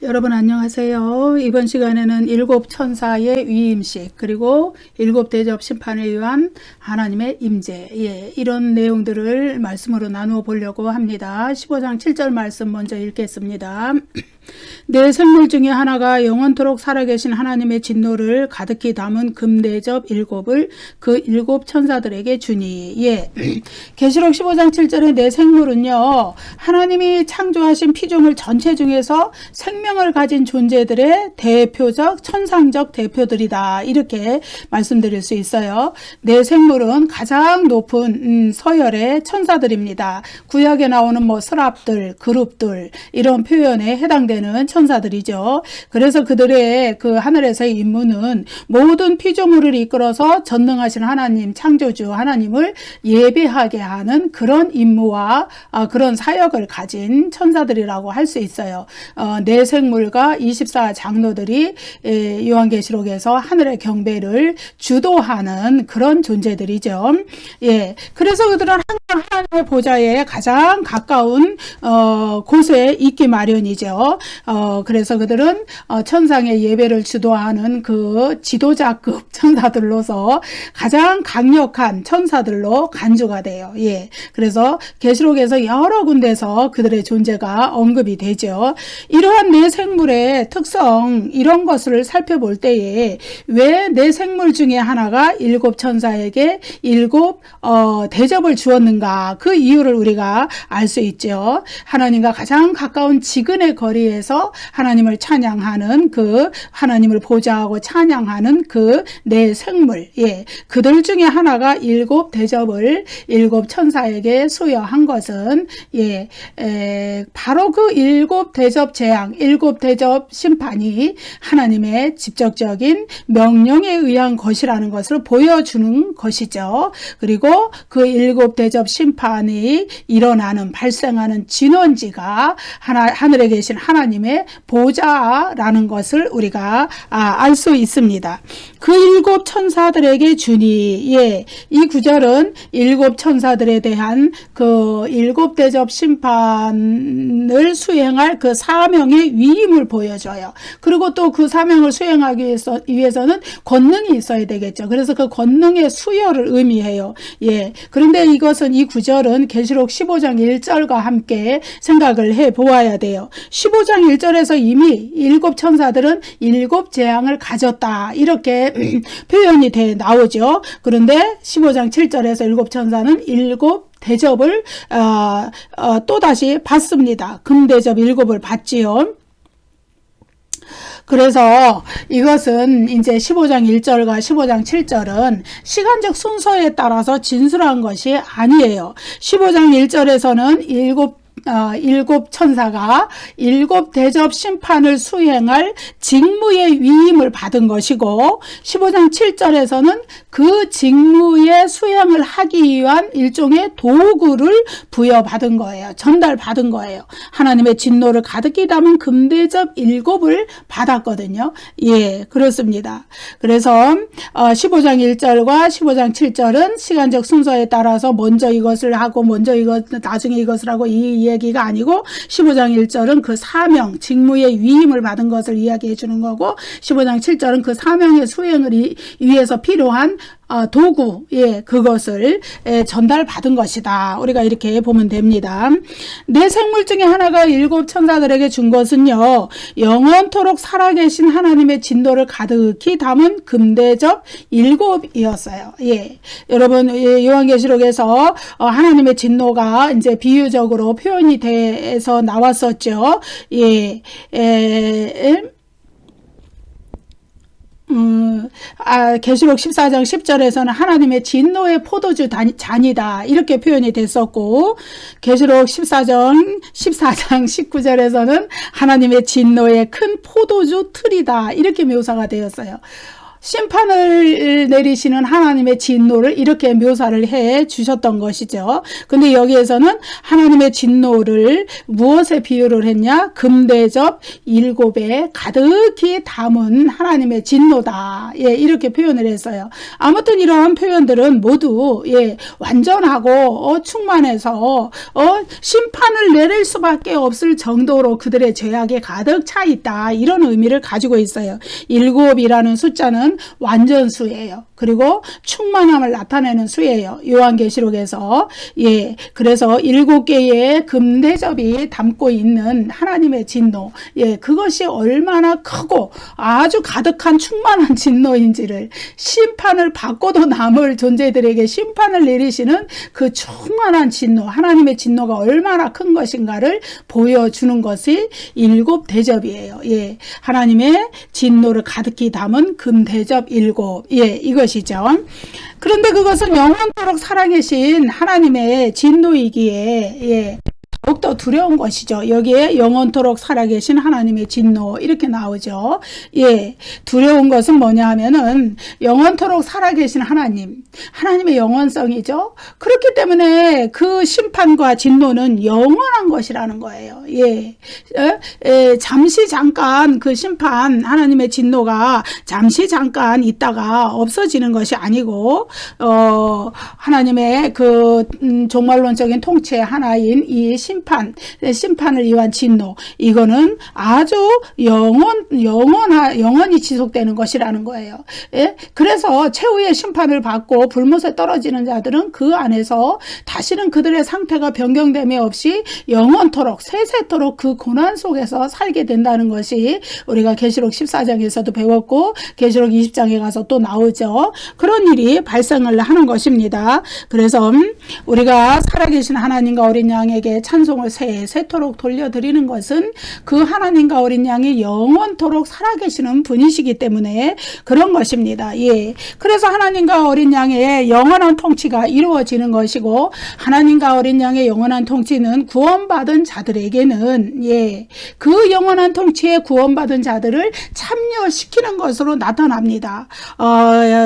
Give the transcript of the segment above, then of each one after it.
여러분 안녕하세요. 이번 시간에는 일곱 천사의 위임식 그리고 일곱 대접 심판에 의한 하나님의 임재 이런 내용들을 말씀으로 나누어 보려고 합니다. 15장 7절 말씀 먼저 읽겠습니다. 내 생물 중에 하나가 영원토록 살아계신 하나님의 진노를 가득히 담은 금대접 일곱을 그 일곱 천사들에게 주니. 계시록 15장 7절에 내 생물은요, 하나님이 창조하신 피조물 전체 중에서 생명을 가진 존재들의 대표적 천상적 대표들이다, 이렇게 말씀드릴 수 있어요. 내 생물은 가장 높은 서열의 천사들입니다. 구약에 나오는 스랍들, 그룹들 이런 표현에 해당되는 천사들이죠. 그래서 그들의 그 하늘에서의 임무는 모든 피조물을 이끌어서 전능하신 하나님, 창조주 하나님을 예배하게 하는 그런 임무와 그런 사역을 가진 천사들이라고 할 수 있어요. 내 생물과 24장로들이 요한계시록에서 하늘의 경배를 주도하는 그런 존재들이죠. 그래서 그들은 항상 하나님의 보좌에 가장 가까운 곳에 있기 마련이죠. 그래서 그들은 천상의 예배를 주도하는 그 지도자급 천사들로서 가장 강력한 천사들로 간주가 돼요. 그래서 계시록에서 여러 군데서 그들의 존재가 언급이 되죠. 이러한 내 생물의 특성, 이런 것을 살펴볼 때에 왜 내 생물 중에 하나가 일곱 천사에게 일곱 대접을 주었는가, 그 이유를 우리가 알 수 있죠. 하나님과 가장 가까운 지근의 거리에서 하나님을 찬양하는, 그 하나님을 보좌하고 찬양하는 그 내 생물, 그들 중에 하나가 일곱 대접을 일곱 천사에게 수여한 것은 바로 그 일곱 대접 재앙, 일곱 대접 심판이 하나님의 직접적인 명령에 의한 것이라는 것을 보여주는 것이죠. 그리고 그 일곱 대접 심판이 일어나는, 발생하는 진원지가 하늘에 계신 하나님의 보좌라는 것을 우리가 알 수 있습니다. 그 일곱 천사들에게 주니, 이 구절은 일곱 천사들에 대한 그 일곱 대접 심판을 수행할 그 사명의 위임을 보여줘요. 그리고 또 그 사명을 수행하기 위해서는 권능이 있어야 되겠죠. 그래서 그 권능의 수여를 의미해요. 그런데 이것은, 이 구절은 계시록 15장 1절과 함께 생각을 해 보아야 돼요. 15장 1절에서 이미 일곱 천사들은 일곱 재앙을 가졌다, 이렇게 표현이 나오죠. 그런데 15장 7절에서 일곱 천사는 일곱 대접을 또다시 받습니다. 금대접 일곱을 받지요. 그래서 이것은 이제 15장 1절과 15장 7절은 시간적 순서에 따라서 진술한 것이 아니에요. 15장 1절에서는 일곱 천사가 일곱 대접 심판을 수행할 직무의 위임을 받은 것이고, 15장 7절에서는 그 직무의 수행을 하기 위한 일종의 도구를 부여받은 거예요. 전달받은 거예요. 하나님의 진노를 가득히 담은 금대접 일곱을 받았거든요. 그렇습니다. 그래서 15장 1절과 15장 7절은 시간적 순서에 따라서 먼저 이것을 하고 나중에 이것을 하고 이 얘기가 아니고, 15장 1절은 그 사명, 직무의 위임을 받은 것을 이야기해 주는 거고, 15장 7절은 그 사명의 수행을 위해서 필요한 도구, 그것을 전달받은 것이다. 우리가 이렇게 보면 됩니다. 내 생물 중에 하나가 일곱 천사들에게 준 것은요, 영원토록 살아계신 하나님의 진노를 가득히 담은 금대접 일곱이었어요. 여러분, 요한계시록에서 하나님의 진노가 이제 비유적으로 표현이 돼서 나왔었죠. 계시록 14장 10절에서는 하나님의 진노의 포도주 잔이다, 이렇게 표현이 됐었고, 계시록 14장 19절에서는 하나님의 진노의 큰 포도주 틀이다, 이렇게 묘사가 되었어요. 심판을 내리시는 하나님의 진노를 이렇게 묘사를 해 주셨던 것이죠. 근데 여기에서는 하나님의 진노를 무엇에 비유를 했냐? 금대접 7에 가득히 담은 하나님의 진노다. 예, 이렇게 표현을 했어요. 아무튼 이러한 표현들은 모두 예, 완전하고 충만해서 심판을 내릴 수밖에 없을 정도로 그들의 죄악에 가득 차 있다. 이런 의미를 가지고 있어요. 7이라는 숫자는 완전수예요. 그리고 충만함을 나타내는 수예요. 요한계시록에서. 예, 그래서 7개의 금대접이 담고 있는 하나님의 진노. 예, 그것이 얼마나 크고 아주 가득한 충만한 진노인지를 심판을 받고도 남을 존재들에게 심판을 내리시는 그 충만한 진노, 하나님의 진노가 얼마나 큰 것인가를 보여주는 것이 7대접이에요. 예, 하나님의 진노를 가득히 담은 금대접 7. 예, 이것이죠. 그런데 그것은 영원토록 살아계신 하나님의 진노이기에 예, 더욱더 두려운 것이죠. 여기에 영원토록 살아계신 하나님의 진노 이렇게 나오죠. 예, 두려운 것은 뭐냐 하면은 영원토록 살아계신 하나님의 영원성이죠. 그렇기 때문에 그 심판과 진노는 영원한 것이라는 거예요. 예, 잠시 잠깐 그 심판 하나님의 진노가 잠시 잠깐 있다가 없어지는 것이 아니고 하나님의 그 종말론적인 통치의 하나인 이 심판을 위한 진노, 이거는 아주 영원히 지속되는 것이라는 거예요. 예? 그래서 최후의 심판을 받고 불못에 떨어지는 자들은 그 안에서 다시는 그들의 상태가 변경됨이 없이 영원토록 세세토록 그 고난 속에서 살게 된다는 것이 우리가 계시록 14장에서도 배웠고 계시록 20장에 가서 또 나오죠. 그런 일이 발생을 하는 것입니다. 그래서 우리가 살아계신 하나님과 어린 양에게 찬송을 세토록 돌려드리는 것은 그 하나님과 어린 양이 영원토록 살아계시는 분이시기 때문에 그런 것입니다. 예. 그래서 하나님과 어린 양의 영원한 통치가 이루어지는 것이고, 하나님과 어린 양의 영원한 통치는 구원받은 자들에게는 예, 그 영원한 통치에 구원받은 자들을 참여시키는 것으로 나타납니다.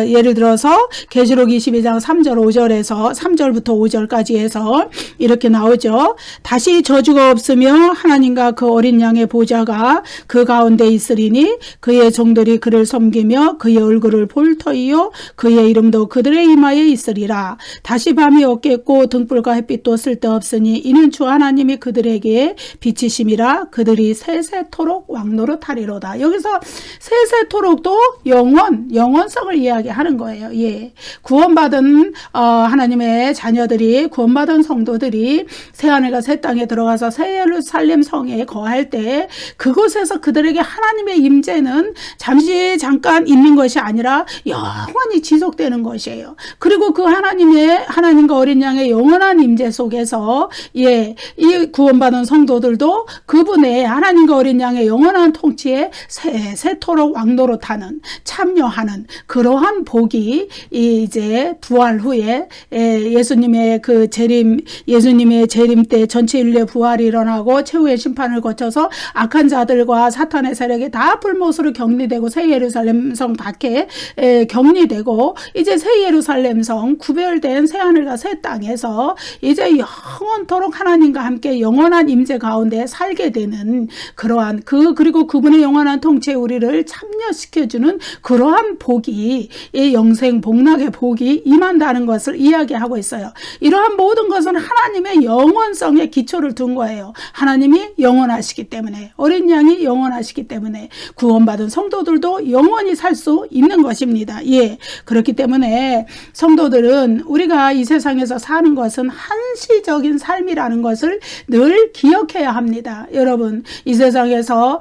예를 들어서 계시록 22장 3절 5절에서 3절부터 5절까지 해서 이렇게 나오죠. 다시 저주가 없으며 하나님과 그 어린 양의 보좌가 그 가운데 있으리니 그의 종들이 그를 섬기며 그의 얼굴을 볼 터이요 그의 이름도 그들의 이마에 있으리라. 다시 밤이 없겠고 등불과 햇빛도 쓸데없으니 이는 주 하나님이 그들에게 빛이심이라. 그들이 세세토록 왕노릇하리로다. 여기서 세세토록도 영원성을 이야기하는 거예요. 예. 구원받은 하나님의 자녀들이, 구원받은 성도들이 새하늘과 새 땅에 들어가서 새 예루살렘 성에 거할 때 그곳에서 그들에게 하나님의 임재는 잠시 잠깐 있는 것이 아니라 영원히 지속되는 것이에요. 그리고 그 하나님과 어린 양의 영원한 임재 속에서 예, 이 구원받은 성도들도 그분의 하나님과 어린 양의 영원한 통치에 세세토록 왕노릇하는, 참여하는 그러한 복이 이제 부활 후에 예수님의 재림 때 전체 인류의 부활이 일어나고 최후의 심판을 거쳐서 악한 자들과 사탄의 세력이 다 불못으로 격리되고 새 예루살렘 성 밖에 격리되고 이제 새 예루살렘 성, 구별된 새 하늘과 새 땅에서 이제 영원토록 하나님과 함께 영원한 임재 가운데 살게 되는 그러한 그리고 그분의 영원한 통치에 우리를 참여시켜주는 그러한 복이, 이 영생 복락의 복이 임한다는 것을 이야기하고 있어요. 이러한 모든 것은 하나님의 영원성에 기초를 둔 거예요. 하나님이 영원하시기 때문에, 어린 양이 영원하시기 때문에 구원받은 성도들도 영원히 살 수 있는 것입니다. 예, 그렇기 때문에 성도들은 우리가 이 세상에서 사는 것은 한시적인 삶이라는 것을 늘 기억해야 합니다. 여러분, 이 세상에서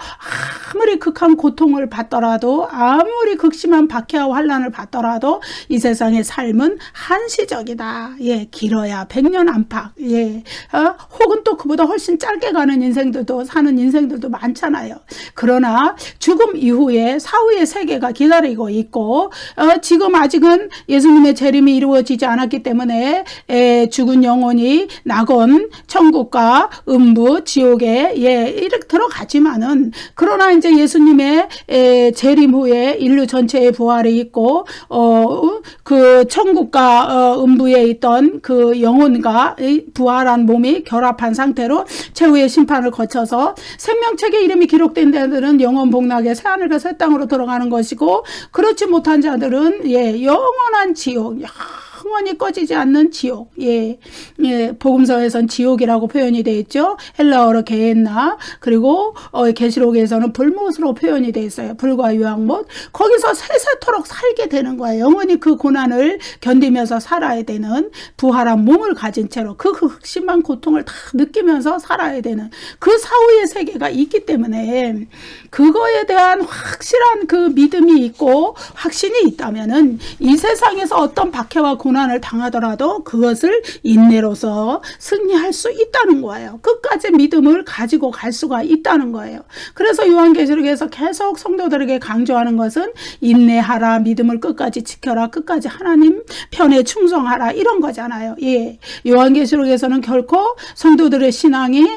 아무리 극한 고통을 받더라도, 아무리 극심한 박해와 환난을 받더라도 이 세상의 삶은 한시적이다. 예, 길어야 100년 안팎. 예, 혹은 또 그보다 훨씬 짧게 가는 사는 인생들도 많잖아요. 그러나 죽음 이후에 사후의 세계가 기다리고 있고, 지금 아직은 예수님의 재림이 이루어지지 않았기 때문에 죽은 영혼이 낙원, 천국과 음부, 지옥에 이렇게 들어가지만은, 그러나 이제 예수님의 재림 후에 인류 전체의 부활이 있고 그 천국과 음부에 있던 그 영혼과 부활한 몸이 결합한 상태로 최후의 심판을 거쳐서 생명책에 이름이 기록된 자들은 영원 복락에 새하늘과 새 땅으로 들어가는 것이고, 그렇지 못한 자들은 영원한 지옥, 영원히 꺼지지 않는 지옥. 복음서에선 지옥이라고 표현이 되어 있죠. 헬라어로 게헨나, 그리고 계시록에서는 불못으로 표현이 되어 있어요. 불과 유황못. 거기서 세세토록 살게 되는 거예요. 영원히 그 고난을 견디면서 살아야 되는, 부활한 몸을 가진 채로 그 극심한 고통을 다 느끼면서 살아야 되는 그 사후의 세계가 있기 때문에, 그거에 대한 확실한 그 믿음이 있고 확신이 있다면은 이 세상에서 어떤 박해와 고난을 당하더라도 그것을 인내로서 승리할 수 있다는 거예요. 끝까지 믿음을 가지고 갈 수가 있다는 거예요. 그래서 요한계시록에서 계속 성도들에게 강조하는 것은 인내하라, 믿음을 끝까지 지켜라, 끝까지 하나님 편에 충성하라, 이런 거잖아요. 요한계시록에서는 결코 성도들의 신앙이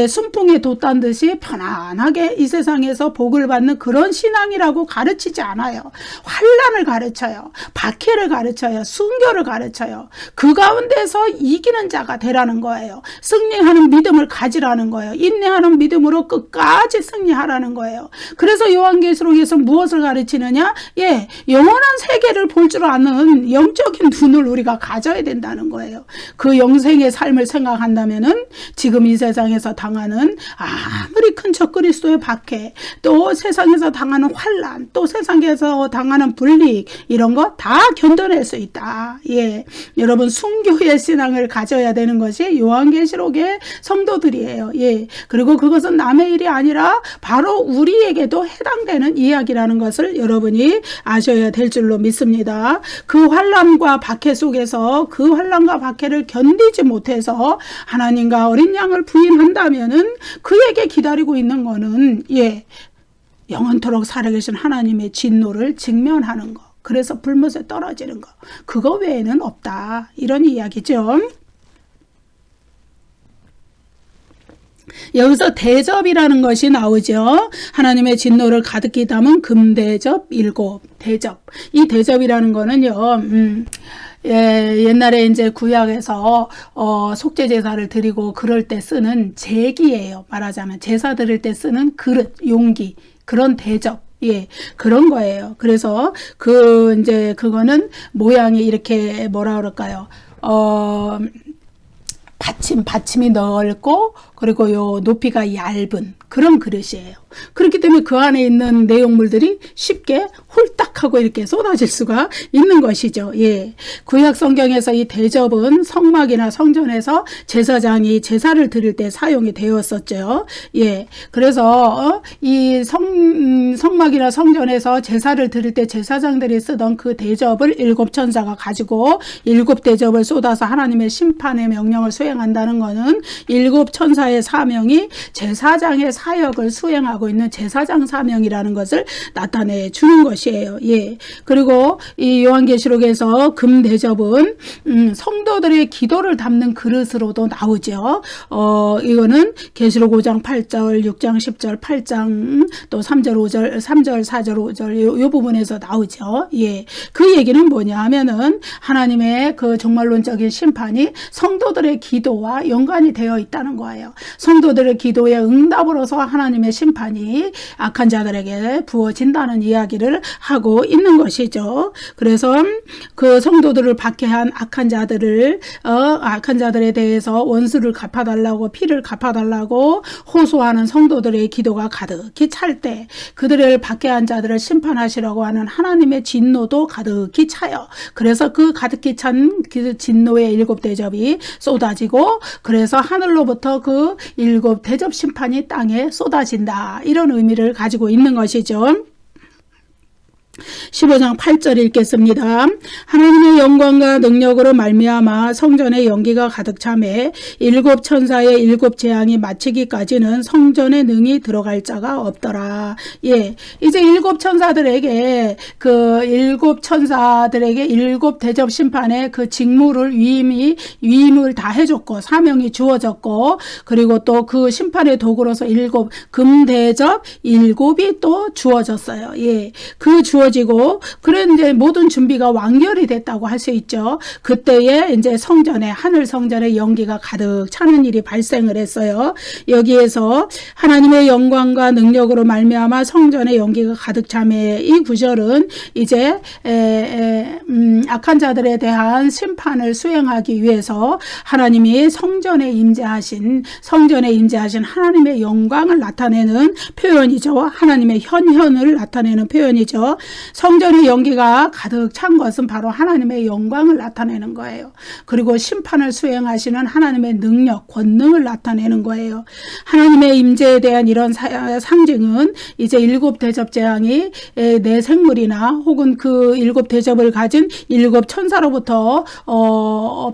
순풍에 돛단 듯이 편안하게 이 세상에서 복을 받는 그런 신앙이라고 가르치지 않아요. 환난을 가르쳐요. 박해를 가르쳐요. 순교를 가르쳐요. 그 가운데서 이기는 자가 되라는 거예요. 승리하는 믿음을 가지라는 거예요. 인내하는 믿음으로 끝까지 승리하라는 거예요. 그래서 요한계시록에서 무엇을 가르치느냐? 영원한 세계를 볼 줄 아는 영적인 눈을 우리가 가져야 된다는 거예요. 그 영생의 삶을 생각한다면은 지금 이 세상에서 당하는 아무리 큰 적그리스도의 박해, 또 세상에서 당하는 환난, 또 세상에서 당하는 불이익, 이런 거 다 견뎌낼 수 있다. 여러분, 순교의 신앙을 가져야 되는 것이 요한계시록의 성도들이에요. 그리고 그것은 남의 일이 아니라 바로 우리에게도 해당되는 이야기라는 것을 여러분이 아셔야 될 줄로 믿습니다. 그 환난과 박해 속에서 그 환난과 박해를 견디지 못해서 하나님과 어린 양을 부인한다면은 그에게 기다리고 있는 거는 영원토록 살아계신 하나님의 진노를 직면하는 거, 그래서 불못에 떨어지는 거, 그거 외에는 없다, 이런 이야기죠. 여기서 대접이라는 것이 나오죠. 하나님의 진노를 가득히 담은 금대접 7 대접. 이 대접이라는 거는요, 옛날에 이제 구약에서 속죄 제사를 드리고 그럴 때 쓰는 제기예요. 말하자면 제사 드릴 때 쓰는 그릇, 용기, 그런 대접. 그런 거예요. 그래서 그거는 모양이 이렇게 뭐라 그럴까요? 받침이 넓고, 그리고 요 높이가 얇은 그런 그릇이에요. 그렇기 때문에 그 안에 있는 내용물들이 쉽게 홀딱하고 이렇게 쏟아질 수가 있는 것이죠. 구약 성경에서 이 대접은 성막이나 성전에서 제사장이 제사를 드릴 때 사용이 되었었죠. 그래서 이 성막이나 성전에서 제사를 드릴 때 제사장들이 쓰던 그 대접을 7 천사가 가지고 7 대접을 쏟아서 하나님의 심판의 명령을 수행한다는 것은 7 천사의 사명이 제사장의 사역을 수행하고 있는 제사장 사명이라는 것을 나타내 주는 것이에요. 그리고 이 요한계시록에서 금 대접은 성도들의 기도를 담는 그릇으로도 나오죠. 이거는 계시록 5장 8절, 6장 10절, 8장 또 3절 5절, 3절 4절 5절 요 부분에서 나오죠. 그 얘기는 뭐냐 하면은 하나님의 그 종말론적인 심판이 성도들의 기도와 연관이 되어 있다는 거예요. 성도들의 기도에 응답으로서 하나님의 심판이 악한 자들에게 부어진다는 이야기를 하고 있는 것이죠. 그래서 그 성도들을 박해한 악한 자들에 대해서 원수를 갚아달라고, 피를 갚아달라고 호소하는 성도들의 기도가 가득히 찰 때 그들을 박해한 자들을 심판하시려고 하는 하나님의 진노도 가득히 차요. 그래서 그 가득히 찬 그 진노의 7 대접이 쏟아지고, 그래서 하늘로부터 그 7 대접 심판이 땅에 쏟아진다, 이런 의미를 가지고 있는 것이죠. 15장 8절 읽겠습니다. 하나님의 영광과 능력으로 말미암아 성전의 연기가 가득 차매 일곱 천사의 일곱 재앙이 마치기까지는 성전에 능히 들어갈 자가 없더라. 예, 이제 일곱 천사들에게 일곱 대접 심판의 그 직무를 위임을 다 해줬고 사명이 주어졌고, 그리고 또 그 심판의 도구로서 일곱 금대접 일곱이 또 주어졌어요. 예, 그 주어지고 그런데 모든 준비가 완결이 됐다고 할 수 있죠. 그때에 이제 하늘 성전의 연기가 가득 차는 일이 발생을 했어요. 여기에서 하나님의 영광과 능력으로 말미암아 성전의 연기가 가득 차매, 이 구절은 이제 악한 자들에 대한 심판을 수행하기 위해서 하나님이 성전에 임재하신 하나님의 영광을 나타내는 표현이죠. 하나님의 현현을 나타내는 표현이죠. 성전의 연기가 가득 찬 것은 바로 하나님의 영광을 나타내는 거예요. 그리고 심판을 수행하시는 하나님의 능력, 권능을 나타내는 거예요. 하나님의 임재에 대한 이런 상징은 이제 일곱 대접 재앙이 내 생물이나 혹은 그 일곱 대접을 가진 일곱 천사로부터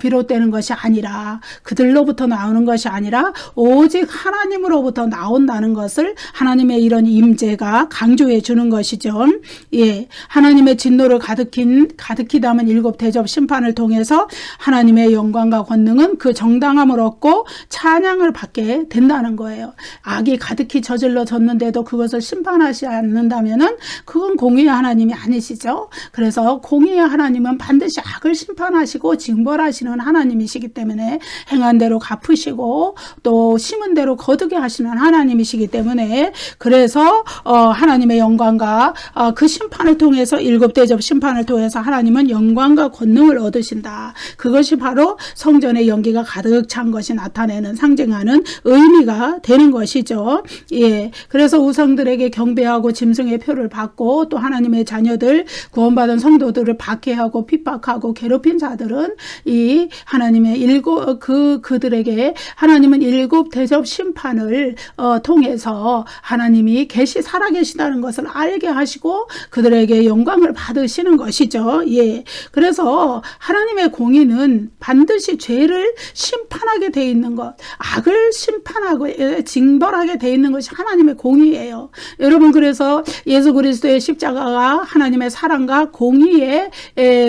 비롯되는 것이 아니라, 그들로부터 나오는 것이 아니라 오직 하나님으로부터 나온다는 것을 하나님의 이런 임재가 강조해 주는 것이죠. 예, 하나님의 진노를 가득히 담은 일곱 대접 심판을 통해서 하나님의 영광과 권능은 그 정당함을 얻고 찬양을 받게 된다는 거예요. 악이 가득히 저질러졌는데도 그것을 심판하지 않는다면은 그건 공의의 하나님이 아니시죠. 그래서 공의의 하나님은 반드시 악을 심판하시고 징벌하시는 하나님이시기 때문에 행한 대로 갚으시고 또 심은 대로 거두게 하시는 하나님이시기 때문에, 그래서 하나님의 영광과 그 심판을 통해서 일곱 대접 심판을 통해서 하나님은 영광과 권능을 얻으신다. 그것이 바로 성전의 연기가 가득 찬 것이 나타내는 상징하는 의미가 되는 것이죠. 예, 그래서 우상들에게 경배하고 짐승의 표를 받고 또 하나님의 자녀들 구원받은 성도들을 박해하고 핍박하고 괴롭힌 자들은 이 하나님의 그들에게 하나님은 일곱 대접 심판을 통해서 하나님이 살아계시다는 것을 알게 하시고 그들에게 영광을 받으시는 것이죠. 예, 그래서 하나님의 공의는 반드시 죄를 심판하게 돼 있는 것, 악을 심판하고 징벌하게 돼 있는 것이 하나님의 공의예요. 여러분, 그래서 예수 그리스도의 십자가가 하나님의 사랑과 공의의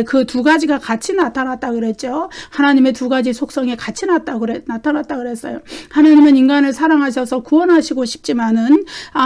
그 두 가지가 같이 나타났다 그랬죠. 하나님의 두 가지 속성이 같이 나타났다 그랬어요. 하나님은 인간을 사랑하셔서 구원하시고 싶지만은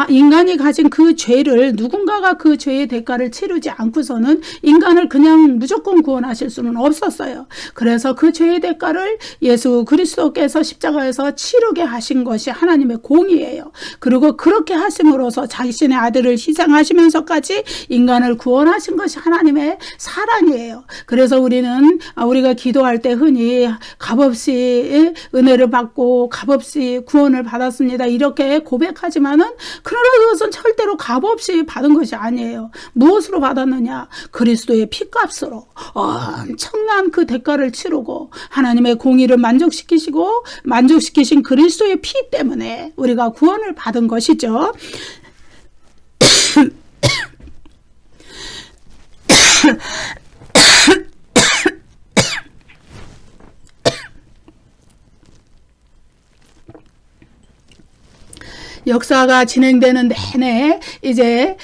인간이 가진 그 죄를, 누군가가 그 죄의 대가를 치르지 않고서는 인간을 그냥 무조건 구원하실 수는 없었어요. 그래서 그 죄의 대가를 예수 그리스도께서 십자가에서 치르게 하신 것이 하나님의 공의예요. 그리고 그렇게 하심으로써 자신의 아들을 희생하시면서까지 인간을 구원하신 것이 하나님의 사랑이에요. 그래서 우리가 기도할 때 흔히 값없이 은혜를 받고 값없이 구원을 받았습니다, 이렇게 고백하지만은, 그러나 그것은 절대로 값없이 받은 것이 아니에요. 무엇으로 받았느냐? 그리스도의 피값으로 엄청난 그 대가를 치르고 하나님의 공의를 만족시키신 그리스도의 피 때문에 우리가 구원을 받은 것이죠. 역사가 진행되는 내내 이제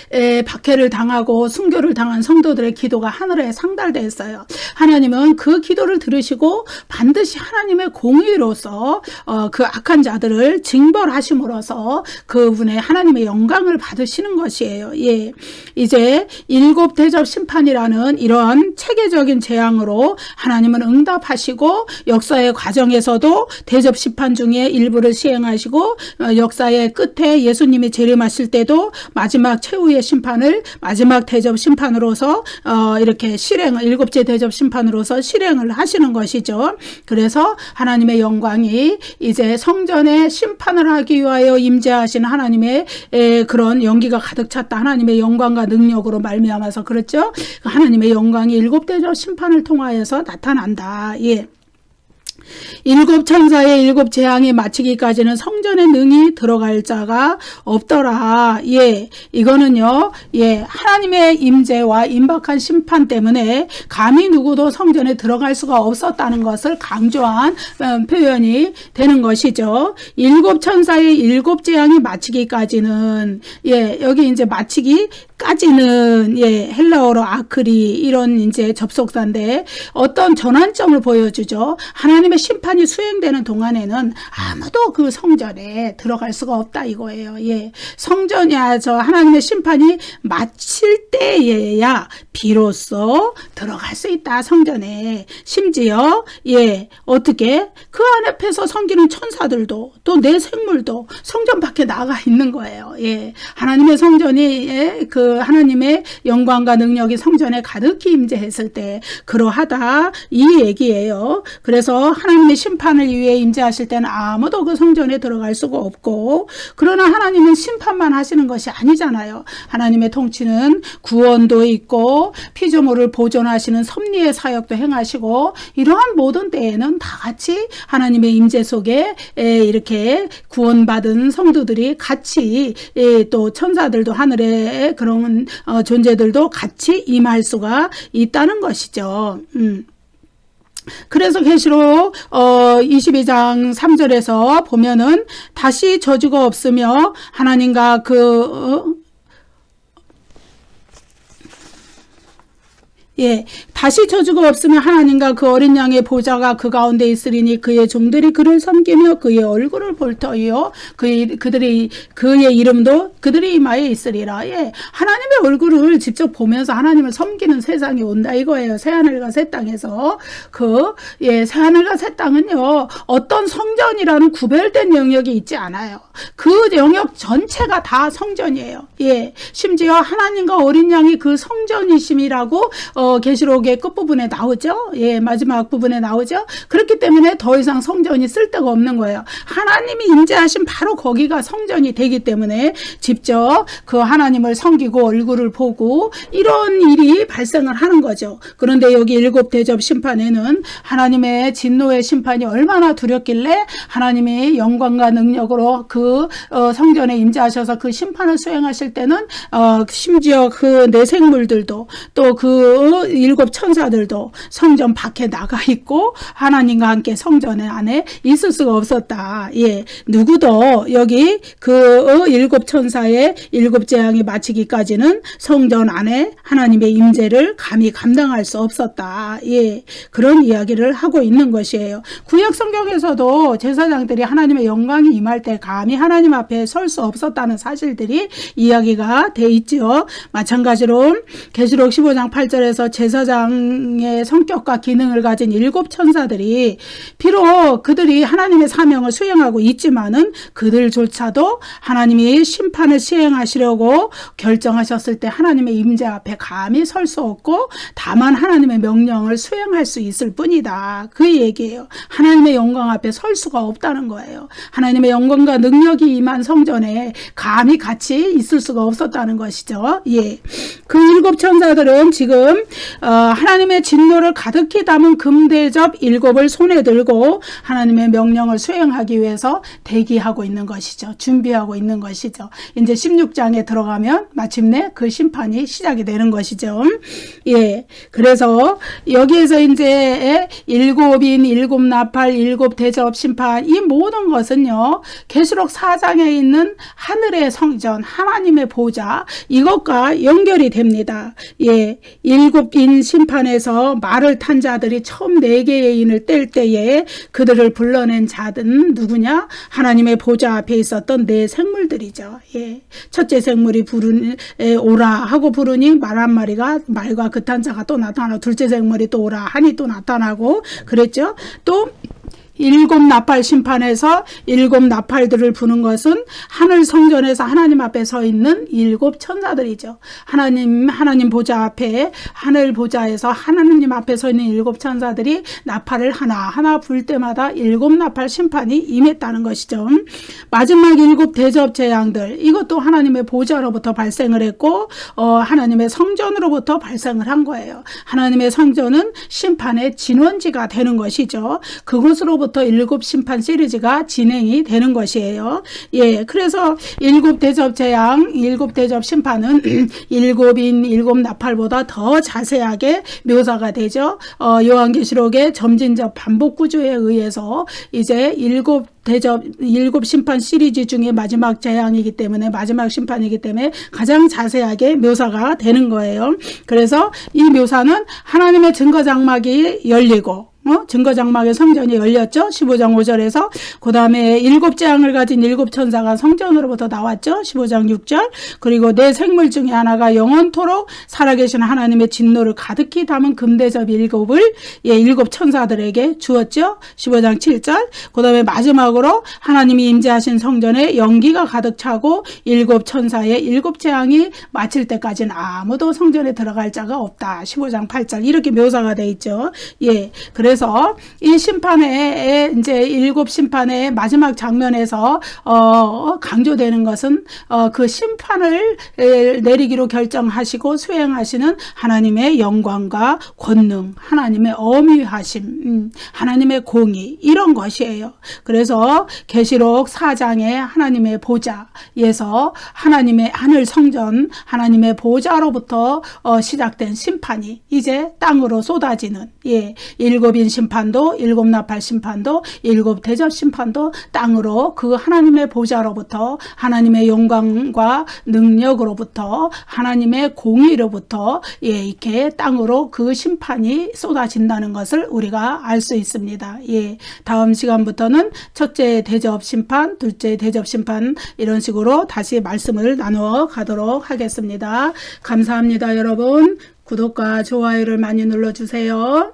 박해를 당하고 순교를 당한 성도들의 기도가 하늘에 상달됐어요. 하나님은 그 기도를 들으시고 반드시 하나님의 공의로서 그 악한 자들을 징벌하심으로써 그분의 하나님의 영광을 받으시는 것이에요. 예, 이제 일곱 대접 심판이라는 이런 체계적인 재앙으로 하나님은 응답하시고 역사의 과정에서도 대접 심판 중에 일부를 시행하시고 역사의 끝에 예수님이 재림하실 때도 마지막 최후의 심판을 마지막 대접 심판으로서 이렇게 일곱째 대접 심판으로서 실행을 하시는 것이죠. 그래서 하나님의 영광이 이제 성전에 심판을 하기 위하여 임재하신 하나님의 그런 연기가 가득 찼다. 하나님의 영광과 능력으로 말미암아서 그렇죠. 하나님의 영광이 일곱 대접 심판을 통하여서 나타난다. 예. 일곱 천사의 일곱 재앙이 마치기까지는 성전에 능히 들어갈 자가 없더라. 예, 이거는요, 예, 하나님의 임재와 임박한 심판 때문에 감히 누구도 성전에 들어갈 수가 없었다는 것을 강조한 표현이 되는 것이죠. 일곱 천사의 일곱 재앙이 마치기까지는, 예, 여기 이제 마치기까지는, 예, 헬라어로 아크리, 이런 이제 접속사인데 어떤 전환점을 보여주죠. 하나님의 심판이 수행되는 동안에는 아무도 그 성전에 들어갈 수가 없다 이거예요. 예, 하나님의 심판이 마칠 때에야 비로소 들어갈 수 있다, 성전에. 심지어, 예, 어떻게 그 안에서 섬기는 천사들도 또 내 생물도 성전 밖에 나가 있는 거예요. 예, 하나님의 성전이, 예, 그 하나님의 영광과 능력이 성전에 가득히 임재했을 때 그러하다, 이 얘기예요. 그래서 하나님의 심판을 위해 임재하실 때는 아무도 그 성전에 들어갈 수가 없고, 그러나 하나님은 심판만 하시는 것이 아니잖아요. 하나님의 통치는 구원도 있고 피조물을 보존하시는 섭리의 사역도 행하시고, 이러한 모든 때에는 다 같이 하나님의 임재 속에 이렇게 구원받은 성도들이 같이, 또 천사들도 하늘의 그런 존재들도 같이 임할 수가 있다는 것이죠. 그래서 계시록 22장 3절에서 보면은 다시 저주가 없으며 하나님과 예, 다시 저주가 없으면 하나님과 그 어린 양의 보좌가 그 가운데 있으리니 그의 종들이 그를 섬기며 그의 얼굴을 볼 터이요 그의 이름도 그들의 이마에 있으리라. 예, 하나님의 얼굴을 직접 보면서 하나님을 섬기는 세상이 온다 이거예요. 새하늘과 새 땅에서 새하늘과 새 땅은요, 어떤 성전이라는 구별된 영역이 있지 않아요. 그 영역 전체가 다 성전이에요. 예, 심지어 하나님과 어린 양이 그 성전이심이라고 계시록의 끝부분에 나오죠. 예, 마지막 부분에 나오죠. 그렇기 때문에 더 이상 성전이 쓸데가 없는 거예요. 하나님이 임재하신 바로 거기가 성전이 되기 때문에 직접 그 하나님을 섬기고 얼굴을 보고 이런 일이 발생을 하는 거죠. 그런데 여기 일곱 대접 심판에는 하나님의 진노의 심판이 얼마나 두렵길래 하나님이 영광과 능력으로 그 성전에 임재하셔서 그 심판을 수행하실 때는 심지어 그 내생물들도 또 그 일곱 천사들도 성전 밖에 나가 있고 하나님과 함께 성전 안에 있을 수가 없었다. 예, 누구도 여기 그 일곱 천사의 일곱 재앙이 마치기까지는 성전 안에 하나님의 임재를 감히 감당할 수 없었다. 예, 그런 이야기를 하고 있는 것이에요. 구약 성경에서도 제사장들이 하나님의 영광이 임할 때 감히 하나님 앞에 설 수 없었다는 사실들이 이야기가 돼 있죠. 마찬가지로 계시록 15장 8절에서 제사장의 성격과 기능을 가진 일곱 천사들이 비록 그들이 하나님의 사명을 수행하고 있지만은 그들조차도 하나님이 심판을 시행하시려고 결정하셨을 때 하나님의 임재 앞에 감히 설 수 없고 다만 하나님의 명령을 수행할 수 있을 뿐이다. 그 얘기예요. 하나님의 영광 앞에 설 수가 없다는 거예요. 하나님의 영광과 능력이 임한 성전에 감히 같이 있을 수가 없었다는 것이죠. 예, 그 일곱 천사들은 지금 하나님의 진노를 가득히 담은 금대접 일곱을 손에 들고 하나님의 명령을 수행하기 위해서 대기하고 있는 것이죠. 준비하고 있는 것이죠. 이제 16장에 들어가면 마침내 그 심판이 시작이 되는 것이죠. 예, 그래서 여기에서 이제 일곱인, 일곱 나팔, 일곱 대접 심판, 이 모든 것은요, 계시록 4장에 있는 하늘의 성전, 하나님의 보좌, 이것과 연결이 됩니다. 예, 일곱인 심판에서 말을 탄 자들이 처음 4개의 인을 뗄 때에 그들을 불러낸 자들은 누구냐? 하나님의 보좌 앞에 있었던 네 생물들이죠. 예, 첫째 생물이 오라 하고 부르니 말 한 마리가 말과 그탄 자가 또 나타나고, 둘째 생물이 또 오라 하니 또 나타나고 그랬죠. 또 일곱 나팔 심판에서 일곱 나팔들을 부는 것은 하늘 성전에서 하나님 앞에 서 있는 일곱 천사들이죠. 하나님 보좌 앞에, 하늘 보좌에서 하나님 앞에 서 있는 일곱 천사들이 나팔을 하나하나 불 때마다 일곱 나팔 심판이 임했다는 것이죠. 마지막 일곱 대접 재앙들, 이것도 하나님의 보좌로부터 발생을 했고 하나님의 성전으로부터 발생을 한 거예요. 하나님의 성전은 심판의 진원지가 되는 것이죠. 그곳으로부터 오늘로부터 일곱 심판 시리즈가 진행이 되는 것이에요. 예, 그래서 일곱 대접 재앙, 일곱 대접 심판은 일곱인 일곱 나팔보다 더 자세하게 묘사가 되죠. 요한계시록의 점진적 반복 구조에 의해서 이제 일곱 심판 시리즈 중에 마지막 재앙이기 때문에, 마지막 심판이기 때문에 가장 자세하게 묘사가 되는 거예요. 그래서 이 묘사는 하나님의 증거 장막이 열리고, 증거 장막의 성전이 열렸죠. 15장 5절에서. 그 다음에 일곱 재앙을 가진 일곱 천사가 성전으로부터 나왔죠. 15장 6절. 그리고 네 생물 중에 하나가 영원토록 살아계신 하나님의 진노를 가득히 담은 금대접 일곱을 일곱 천사들에게 주었죠. 15장 7절. 그 다음에 마지막으로 하나님이 임재하신 성전에 연기가 가득 차고 일곱 천사의 일곱 재앙이 마칠 때까지는 아무도 성전에 들어갈 자가 없다. 15장 8절. 이렇게 묘사가 돼 있죠. 예. 그래서 이 심판의 이제 일곱 심판의 마지막 장면에서 강조되는 것은 그 심판을 내리기로 결정하시고 수행하시는 하나님의 영광과 권능, 하나님의 어미하심, 하나님의 공의, 이런 것이에요. 그래서 계시록 4장에 하나님의 보좌에서 하나님의 하늘 성전, 하나님의 보좌로부터 시작된 심판이 이제 땅으로 쏟아지는, 일곱인 심판도, 일곱 나팔 심판도, 일곱 대접 심판도 땅으로 그 하나님의 보좌로부터, 하나님의 영광과 능력으로부터, 하나님의 공의로부터 이렇게 땅으로 그 심판이 쏟아진다는 것을 우리가 알 수 있습니다. 다음 시간부터는 첫째 대접 심판, 둘째 대접 심판, 이런 식으로 다시 말씀을 나누어 가도록 하겠습니다. 감사합니다, 여러분. 구독과 좋아요를 많이 눌러주세요.